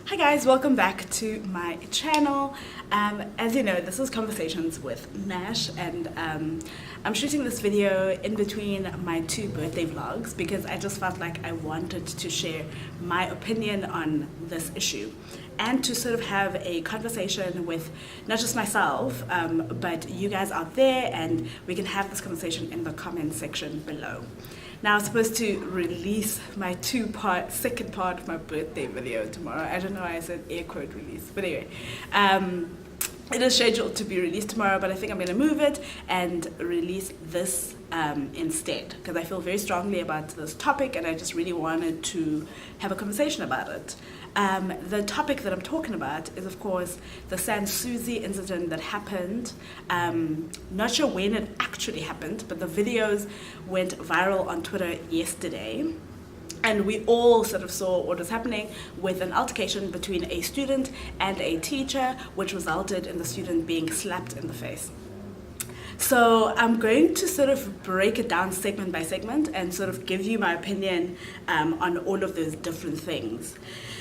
Hi guys, welcome back to my channel. As you know, this is Conversations with Nash, and I'm shooting this video in between my two birthday vlogs because I just felt like I wanted to share my opinion on this issue and to sort of have a conversation with not just myself, but you guys out there, and we can have this conversation in the comment section below. Now, I was supposed to release my second part of my birthday video tomorrow. I don't know why I said air quote release, but anyway. It is scheduled to be released tomorrow, but I think I'm going to move it and release this instead because I feel very strongly about this topic and I just really wanted to have a conversation about it. The topic that I'm talking about is, of course, the Sans Souci incident that happened. Not sure when it actually happened, but the videos went viral on Twitter yesterday. And we all sort of saw what was happening with an altercation between a student and a teacher, which resulted in the student being slapped in the face. So I'm going to sort of break it down segment by segment and sort of give you my opinion on all of those different things.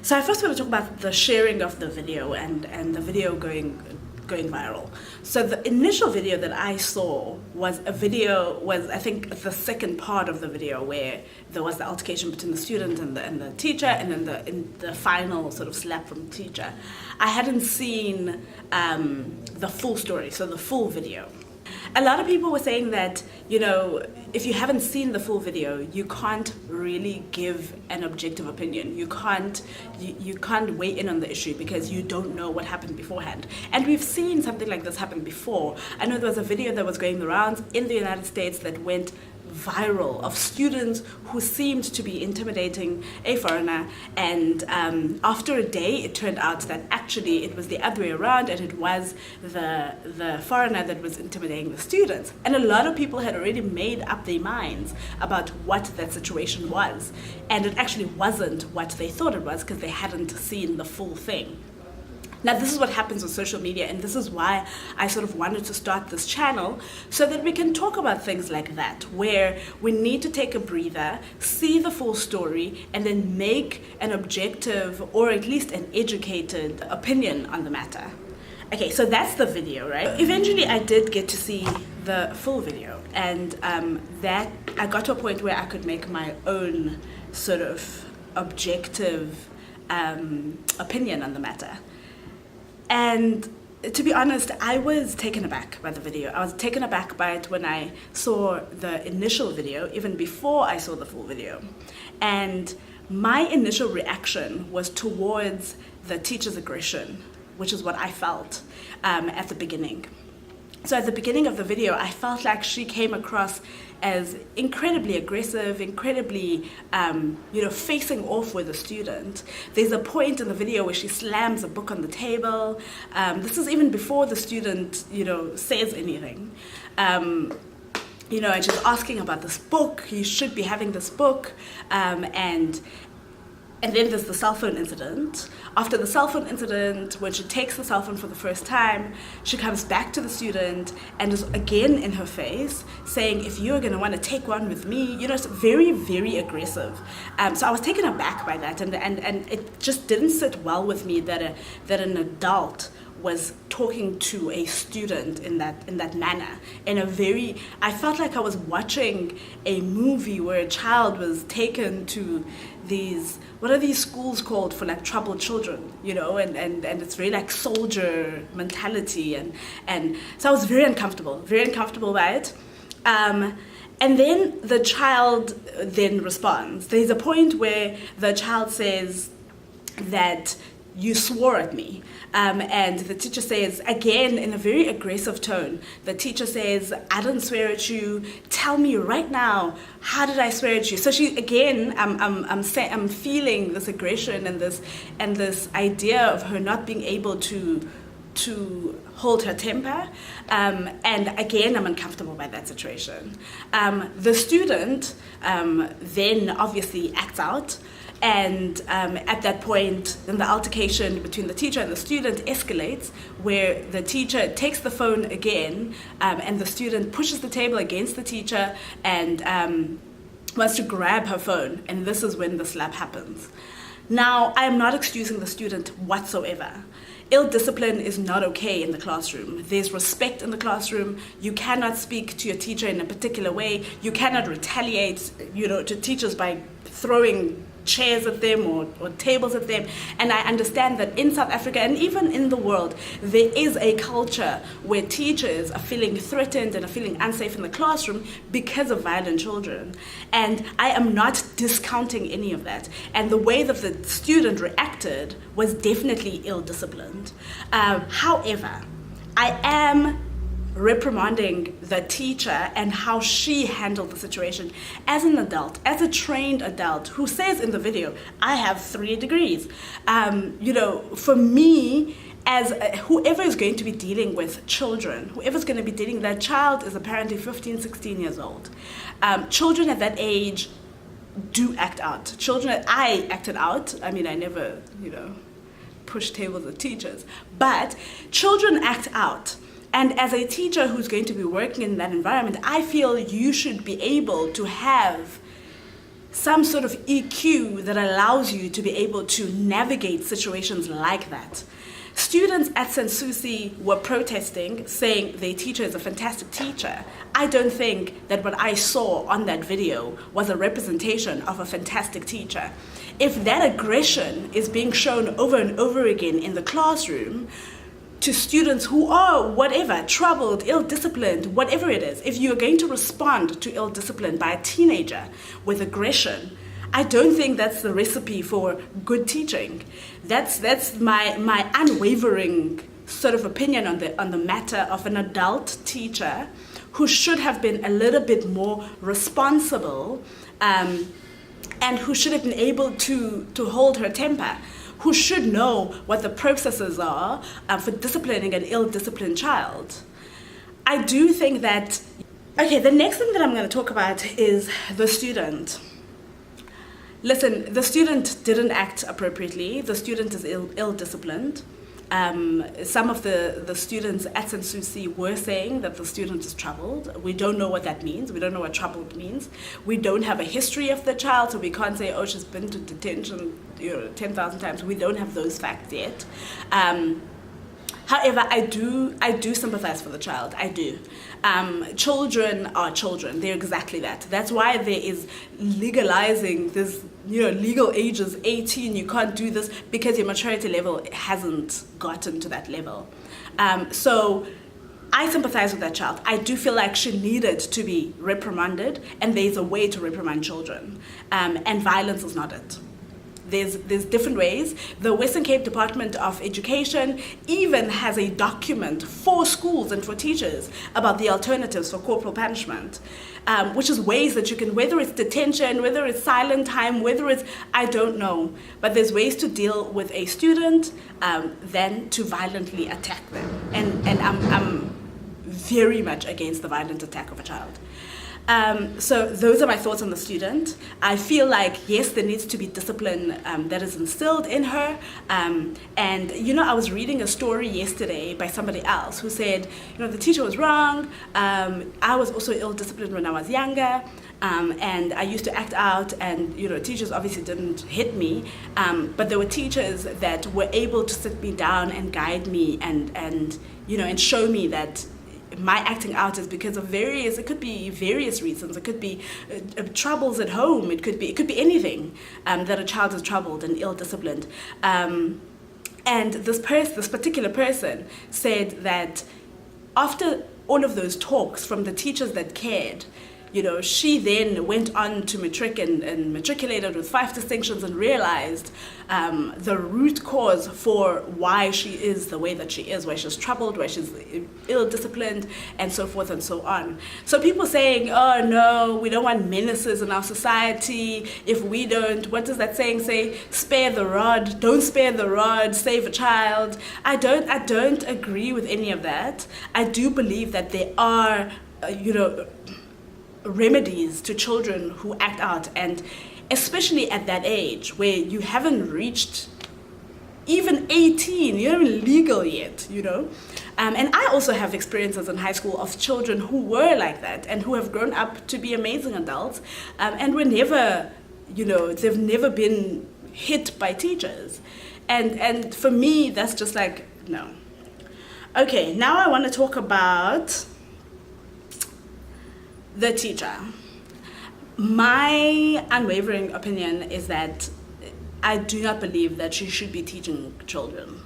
So I first want to talk about the sharing of the video and the video going viral. So the initial video that I saw was I think the second part of the video where there was the altercation between the student and the teacher, and then the final sort of slap from the teacher. I hadn't seen the full story, so the full video. A lot of people were saying that, you know, if you haven't seen the full video, you can't really give an objective opinion. You can't weigh in on the issue because you don't know what happened beforehand. And we've seen something like this happen before. I know there was a video that was going the rounds in the United States that went viral of students who seemed to be intimidating a foreigner, and after a day it turned out that actually it was the other way around, and it was the foreigner that was intimidating the students. And a lot of people had already made up their minds about what that situation was, and it actually wasn't what they thought it was because they hadn't seen the full thing. Now, this is what happens with social media, and this is why I sort of wanted to start this channel, so that we can talk about things like that, where we need to take a breather, see the full story, and then make an objective or at least an educated opinion on the matter. Okay, so that's the video, right? Eventually, I did get to see the full video, and that I got to a point where I could make my own sort of objective opinion on the matter. And to be honest, I was taken aback by the video. I was taken aback by it when I saw the initial video, even before I saw the full video. And my initial reaction was towards the teacher's aggression, which is what I felt at the beginning. So at the beginning of the video, I felt like she came across as incredibly aggressive, incredibly, facing off with the student. There's a point in the video where she slams a book on the table. This is even before the student, says anything. And she's asking about this book. You should be having this book. And then there's the cell phone incident. After the cell phone incident, when she takes the cell phone for the first time, she comes back to the student and is again in her face saying, if you're going to want to take one with me, it's very, very aggressive. So I was taken aback by that, and it just didn't sit well with me that an adult was talking to a student in that manner. I felt like I was watching a movie where a child was taken to what are these schools called for like troubled children, and it's very like soldier mentality, and so I was very uncomfortable by it. And then the child then responds. There's a point where the child says that you swore at me. And the teacher says, again, in a very aggressive tone, the teacher says, I didn't swear at you. Tell me right now, how did I swear at you? So she, again, I'm feeling this aggression and this idea of her not being able to hold her temper. And again, I'm uncomfortable by that situation. The student then obviously acts out. And at that point, then the altercation between the teacher and the student escalates, where the teacher takes the phone again, and the student pushes the table against the teacher and wants to grab her phone. And this is when the slap happens. Now, I am not excusing the student whatsoever. Ill discipline is not okay in the classroom. There's respect in the classroom. You cannot speak to your teacher in a particular way. You cannot retaliate, to teachers by throwing chairs at them or tables at them. And I understand that in South Africa and even in the world, there is a culture where teachers are feeling threatened and are feeling unsafe in the classroom because of violent children. And I am not discounting any of that. And the way that the student reacted was definitely ill-disciplined. However, I am reprimanding the teacher and how she handled the situation as an adult, as a trained adult who says in the video, I have 3 degrees. For me, as whoever is going to be dealing with children, whoever's going to be dealing, that child is apparently 15, 16 years old. Children at that age do act out. I acted out. I mean, I never, push tables at teachers, but children act out. And as a teacher who's going to be working in that environment, I feel you should be able to have some sort of EQ that allows you to be able to navigate situations like that. Students at Sans Souci were protesting, saying their teacher is a fantastic teacher. I don't think that what I saw on that video was a representation of a fantastic teacher. If that aggression is being shown over and over again in the classroom, to students who are whatever, troubled, ill-disciplined, whatever it is, if you're going to respond to ill-discipline by a teenager with aggression, I don't think that's the recipe for good teaching. That's my unwavering sort of opinion on the matter of an adult teacher who should have been a little bit more responsible and who should have been able to hold her temper, who should know what the processes are for disciplining an ill-disciplined child. I do think that, the next thing that I'm going to talk about is the student. Listen, the student didn't act appropriately. The student is ill-disciplined. Some of the students at Sans Souci were saying that the student is troubled. We don't know what that means. We don't know what troubled means. We don't have a history of the child, so we can't say, she's been to detention 10,000 times. We don't have those facts yet. However, I do sympathize for the child. I do. Children are children. They're exactly that. That's why there is legalizing this, legal age is 18. You can't do this because your maturity level hasn't gotten to that level. So I sympathize with that child. I do feel like she needed to be reprimanded, and there's a way to reprimand children. And violence is not it. There's different ways. The Western Cape Department of Education even has a document for schools and for teachers about the alternatives for corporal punishment, which is ways that you can, whether it's detention, whether it's silent time, whether it's, I don't know, but there's ways to deal with a student than to violently attack them. And I'm very much against the violent attack of a child. So those are my thoughts on the student. I feel like, yes, there needs to be discipline that is instilled in her. And, I was reading a story yesterday by somebody else who said, the teacher was wrong. I was also ill-disciplined when I was younger. And I used to act out, and, teachers obviously didn't hit me. But there were teachers that were able to sit me down and guide me and show me that my acting out is because of it could be various reasons. It could be troubles at home. It could be anything that a child is troubled and ill-disciplined. And this particular person said that after all of those talks from the teachers that cared, she then went on to matric and matriculated with 5 distinctions and realized the root cause for why she is the way that she is, why she's troubled, why she's ill-disciplined, and so forth and so on. So people saying, oh no, we don't want menaces in our society. If we don't, what does that saying say? Spare the rod, don't spare the rod, save a child. I don't agree with any of that. I do believe that there are, remedies to children who act out, and especially at that age where you haven't reached even 18, you're not even legal yet, And I also have experiences in high school of children who were like that and who have grown up to be amazing adults, and were never, they've never been hit by teachers. And for me, that's just like, no. Okay, now I want to talk about the teacher. My unwavering opinion is that I do not believe that she should be teaching children.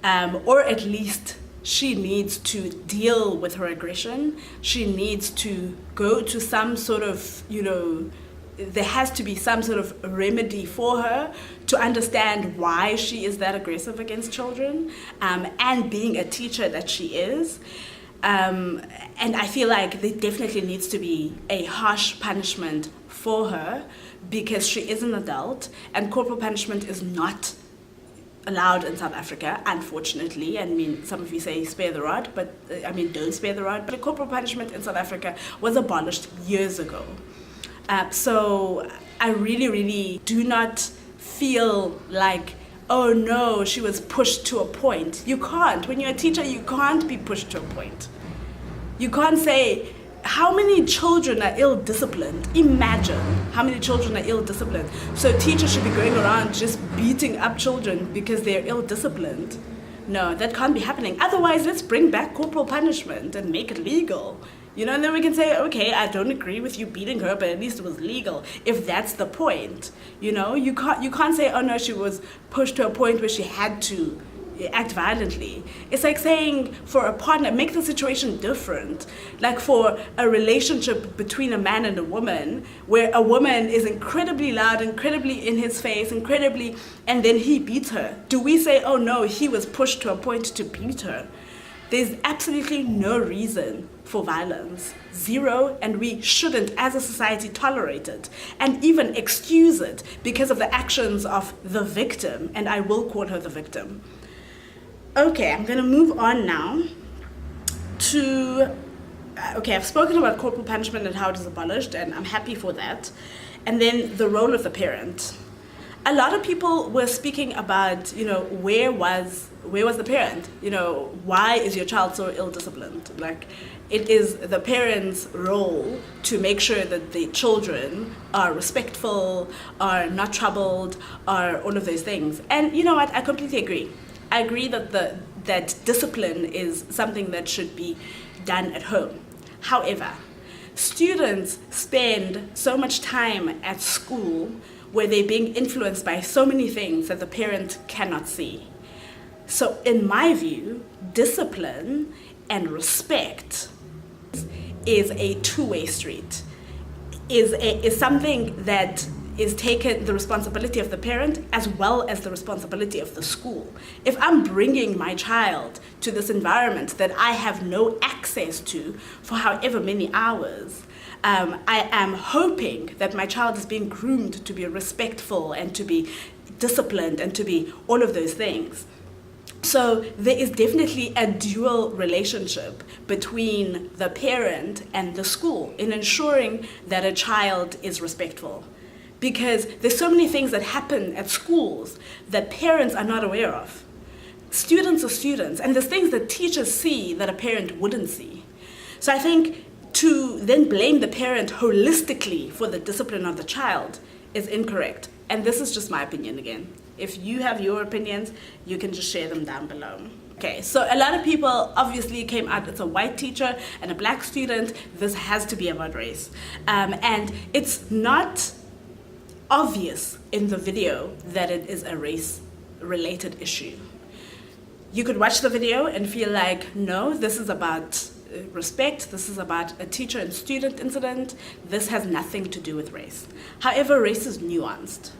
Or at least she needs to deal with her aggression. She needs to go to some sort of, there has to be some sort of remedy for her to understand why she is that aggressive against children, and being a teacher that she is. And I feel like there definitely needs to be a harsh punishment for her because she is an adult, and corporal punishment is not allowed in South Africa, unfortunately. I mean, some of you say spare the rod, but don't spare the rod. But corporal punishment in South Africa was abolished years ago. So I really, really do not feel like, oh no, she was pushed to a point. You can't. When you're a teacher, you can't be pushed to a point. You can't say, how many children are ill-disciplined? Imagine how many children are ill-disciplined. So teachers should be going around just beating up children because they're ill-disciplined. No, that can't be happening. Otherwise, let's bring back corporal punishment and make it legal. And then we can say, okay, I don't agree with you beating her, but at least it was legal, if that's the point. You can't say, oh no, she was pushed to a point where she had to act violently. It's like saying for a partner, make the situation different. Like for a relationship between a man and a woman, where a woman is incredibly loud, incredibly in his face, and then he beats her. Do we say, oh no, he was pushed to a point to beat her? There's absolutely no reason for violence. Zero, and we shouldn't, as a society, tolerate it and even excuse it because of the actions of the victim, and I will call her the victim. Okay, I'm going to move on now to, I've spoken about corporal punishment and how it is abolished, and I'm happy for that. And then the role of the parent. A lot of people were speaking about, where was the parent? Why is your child so ill-disciplined? Like, it is the parent's role to make sure that the children are respectful, are not troubled, are all of those things. And you know what? I completely agree. I agree that discipline is something that should be done at home. However, students spend so much time at school where they're being influenced by so many things that the parent cannot see. So in my view, discipline and respect is a two-way street, is something that is taken the responsibility of the parent as well as the responsibility of the school. If I'm bringing my child to this environment that I have no access to for however many hours, I am hoping that my child is being groomed to be respectful and to be disciplined and to be all of those things. So there is definitely a dual relationship between the parent and the school in ensuring that a child is respectful. Because there's so many things that happen at schools that parents are not aware of. Students are students, and there's things that teachers see that a parent wouldn't see. So I think to then blame the parent holistically for the discipline of the child is incorrect. And this is just my opinion again. If you have your opinions, you can just share them down below. Okay, so a lot of people obviously came out, it's a white teacher and a black student, this has to be about race. And it's not obvious in the video that it is a race-related issue. You could watch the video and feel like, no, this is about respect, this is about a teacher and student incident, this has nothing to do with race. However, race is nuanced.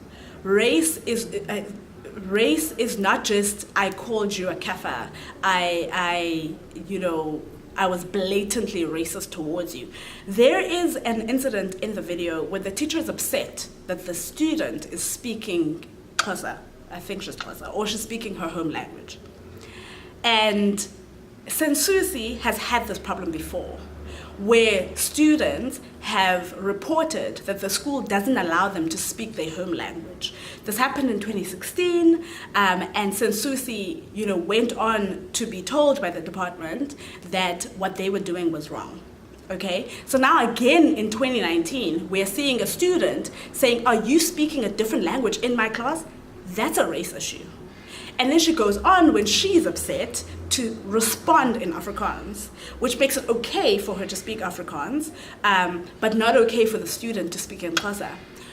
Race is not just, I called you a kafir, I was blatantly racist towards you. There is an incident in the video where the teacher is upset that the student is speaking Xhosa, I think she's Xhosa, or she's speaking her home language. And Sans Souci has had this problem before, where students have reported that the school doesn't allow them to speak their home language. This happened in 2016, and Sans Souci, went on to be told by the department that what they were doing was wrong. Okay, so now again in 2019, we're seeing a student saying, "Are you speaking a different language in my class?" That's a race issue. And then she goes on, when she's upset, to respond in Afrikaans, which makes it okay for her to speak Afrikaans, but not okay for the student to speak in Xhosa.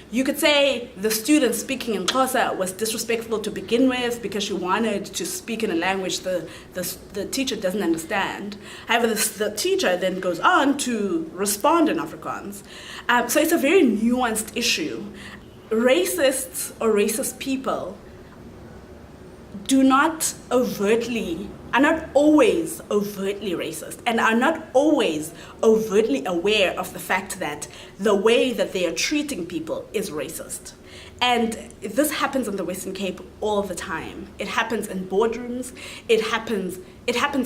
You could say the student speaking in Xhosa was disrespectful to begin with because she wanted to speak in a language the teacher doesn't understand. However, the teacher then goes on to respond in Afrikaans. So it's a very nuanced issue. Racists or racist people are not always overtly racist and are not always overtly aware of the fact that the way that they are treating people is racist. And this happens in the Western Cape all the time. It happens in boardrooms, it happens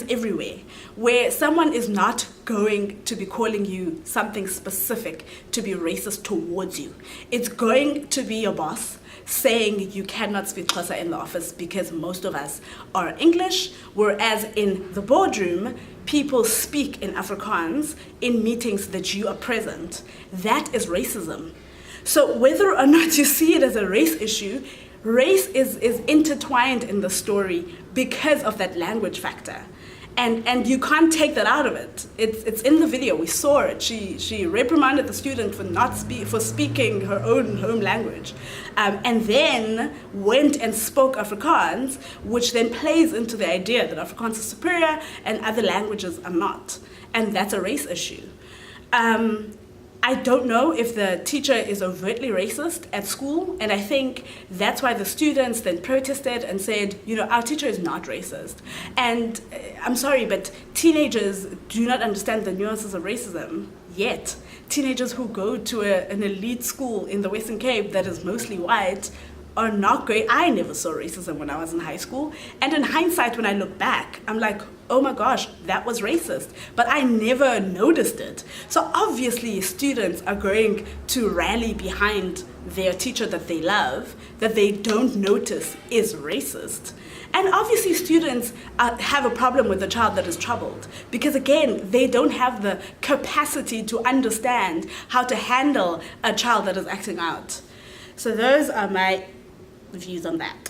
everywhere, where someone is not going to be calling you something specific to be racist towards you. It's going to be your boss saying you cannot speak Xhosa in the office because most of us are English, whereas in the boardroom, people speak in Afrikaans in meetings that you are present. That is racism. So whether or not you see it as a race issue, race is intertwined in the story because of that language factor. And you can't take that out of it. It's in the video. We saw it. She reprimanded the student for speaking her own home language, and then went and spoke Afrikaans, which then plays into the idea that Afrikaans is superior and other languages are not, and that's a race issue. I don't know if the teacher is overtly racist at school, and I think that's why the students then protested and said, our teacher is not racist. And I'm sorry, but teenagers do not understand the nuances of racism yet. Teenagers who go to an elite school in the Western Cape that is mostly white are not great. I never saw racism when I was in high school. And in hindsight, when I look back, I'm like, oh my gosh, that was racist. But I never noticed it. So obviously students are going to rally behind their teacher that they love, that they don't notice is racist. And obviously students have a problem with a child that is troubled because, again, they don't have the capacity to understand how to handle a child that is acting out. So those are my views on that.